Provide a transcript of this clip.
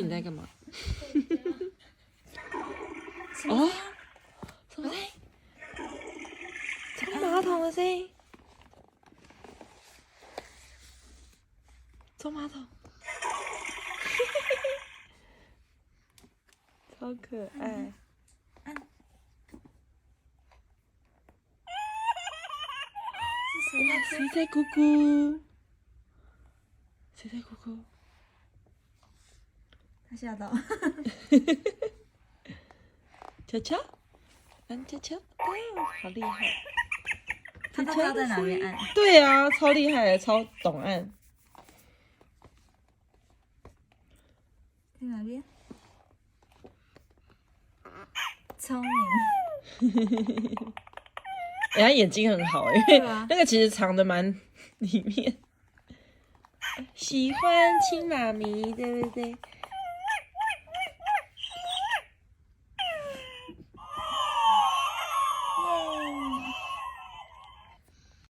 你在干嘛？哦，什么声音？冲马桶的声音。冲马桶。超可爱。哇，谁在咕咕？谁在咕咕？他吓到。球球，按球球，哦，好厉害！他都知道在哪边按。对啊，超厉害的，超懂按。在哪边？聪明。他眼睛很好，因为那个其实藏的蛮里面。喜欢亲妈咪，对不对？